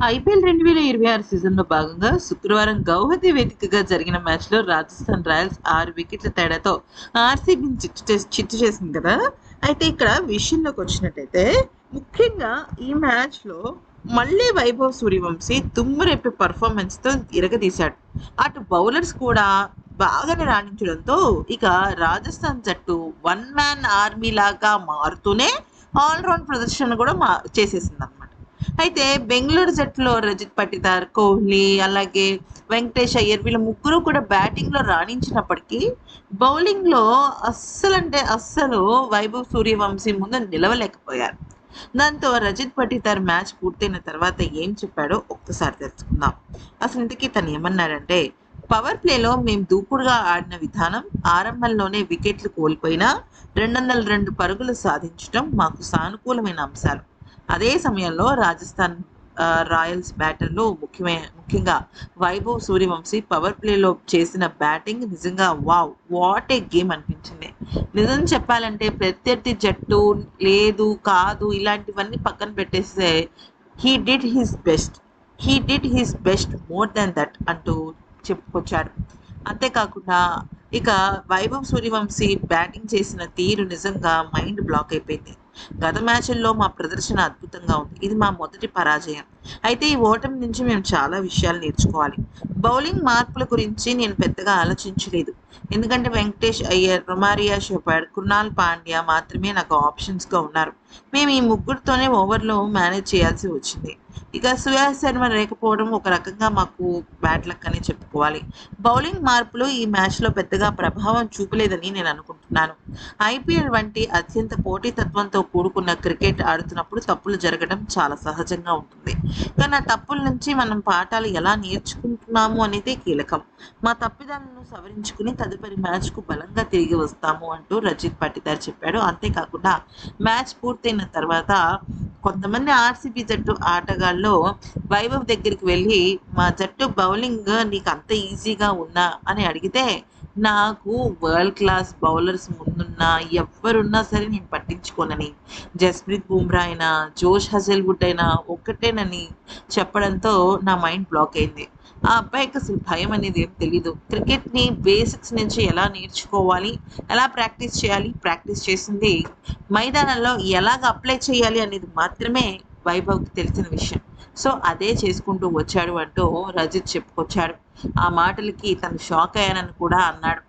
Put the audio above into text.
IPL 2026 సీజన్‌లో భాగంగా శుక్రవారం గౌహతి వేదికగా జరిగిన మ్యాచ్‌లో రాజస్థాన్ రాయల్స్ 6 వికెట్ల తేడాతో ఆర్‌సీబీని చిత్తు చేసింది కదా! అయితే ఇక్కడ విషయంలోకొచ్చినట్టయితే ముఖ్యంగా ఈ మ్యాచ్‌లో మళ్ళీ వైభవ్ సూర్యవంశీ దుమ్మురేపే పెర్ఫార్మెన్స్‌తో ఇరగదీశాడు. అటు బౌలర్స్ కూడా బాగానే రాణించడంతో ఇక రాజస్థాన్ జట్టు వన్ మ్యాన్ ఆర్మీ లాగా మారుతూనే ఆల్ రౌండ్ ప్రదర్శన కూడా చేసేసిందన్నమాట. అయితే బెంగుళూరు జట్టులో రజిత్ పటిదార్, కోహ్లీ, అలాగే వెంకటేష్ అయ్యర్ వీళ్ళ ముగ్గురు కూడా బ్యాటింగ్‌లో రాణించినప్పటికీ, బౌలింగ్‌లో అస్సలంటే అస్సలు వైభవ్ సూర్యవంశీ ముందు నిలవలేకపోయారు. దాంతో రజిత్ పటిదార్ మ్యాచ్ పూర్తయిన తర్వాత ఏం చెప్పాడో ఒక్కసారి తెలుసుకుందాం. అసలు ఇంతకీ తను ఏమన్నాడంటే, పవర్ ప్లేలో మేము దూకుడుగా ఆడిన విధానం, ఆరంభంలోనే వికెట్లు కోల్పోయినా 202 పరుగులు సాధించడం మాకు సానుకూలమైన అంశాలు. అదే సమయంలో రాజస్థాన్ రాయల్స్ బ్యాటర్లు ముఖ్యంగా వైభవ్ సూర్యవంశీ పవర్ ప్లేలో చేసిన బ్యాటింగ్ నిజంగా వావ్! వాట్ ఏ గేమ్ అనిపించింది. నిజం చెప్పాలంటే ప్రత్యర్థి జట్టు లేదు, కాదు ఇలాంటివన్నీ పక్కన పెట్టేస్తే he did his best. He did his best more than that అంటూ చెప్పుకొచ్చాడు. అంతేకాకుండా ఇక వైభవ్ సూర్యవంశీ బ్యాటింగ్ చేసిన తీరు నిజంగా మైండ్ బ్లాక్ అయిపోయింది. గత మ్యాచ్ల్లో మా ప్రదర్శన అద్భుతంగా ఉంది. ఇది మా మొదటి పరాజయం. అయితే ఈ ఓటమి నుంచి మేము చాలా విషయాలు నేర్చుకోవాలి. బౌలింగ్ మార్పుల గురించి నేను పెద్దగా ఆలోచించలేదు. ఎందుకంటే వెంకటేష్ అయ్యర్, రొమారియా షెపర్డ్, కృణాల్ పాండ్యా మాత్రమే నాకు ఆప్షన్స్‌గా ఉన్నారు. మేము ఈ ముగ్గురితోనే ఓవర్‌లో మేనేజ్ చేయాల్సి వచ్చింది. ఇక సుయాష్ శర్మ లేకపోవడం ఒక రకంగా మాకు బ్యాడ్ లక్ అనే చెప్పుకోవాలి. బౌలింగ్ మార్పులు ఈ మ్యాచ్‌లో పెద్దగా ప్రభావం చూపలేదని నేను అనుకుంటున్నాను. ఐపీఎల్ వంటి అత్యంత పోటీతత్వంతో కూడుకున్న క్రికెట్ ఆడుతున్నప్పుడు తప్పులు జరగడం చాలా సహజంగా ఉంటుంది. కానీ ఆ తప్పుల నుంచి మనం పాఠాలు ఎలా నేర్చుకుంటున్నాము అనేదే కీలకం. మా తప్పిదాలను సవరించుకుని తదుపరి మ్యాచ్‌కు బలంగా తిరిగి వస్తాము అంటూ రజిత్ పటిదార్ చెప్పాడు. అంతేకాకుండా మ్యాచ్ పూర్తయిన తర్వాత కొంతమంది ఆర్సీబీ జట్టు ఆటగాళ్ళు వైభవ్ దగ్గరికి వెళ్ళి మా జట్టు బౌలింగ్ నీకు అంత ఈజీగా ఉందా అని అడిగితే, నాకు వరల్డ్ క్లాస్ బౌలర్స్ ముందున్నా ఎవ్వరున్నా సరే నేను పట్టించుకోనని, జస్ప్రీత్ బుమ్రా అయినా, జోష్ హజల్వుడ్ అయినా ఒక్కటేనని చెప్పడంతో నా మైండ్ బ్లాక్ అయింది. ఆ అబ్బాయికి అసలు భయం అనేది ఏం తెలీదు. క్రికెట్‌ని బేసిక్స్ నుంచి ఎలా నేర్చుకోవాలి, ఎలా ప్రాక్టీస్ చేయాలి, ప్రాక్టీస్ చేసింది మైదానంలో ఎలాగ అప్లై చేయాలి అనేది మాత్రమే వైభవ్‌కి తెలిసిన విషయం. సో, అదే చేసుకుంటూ వచ్చాడు అంటూ రజిత్ చెప్పుకొచ్చాడు. ఆ మాటలకి తను షాక్ అయ్యానని కూడా అన్నాడు.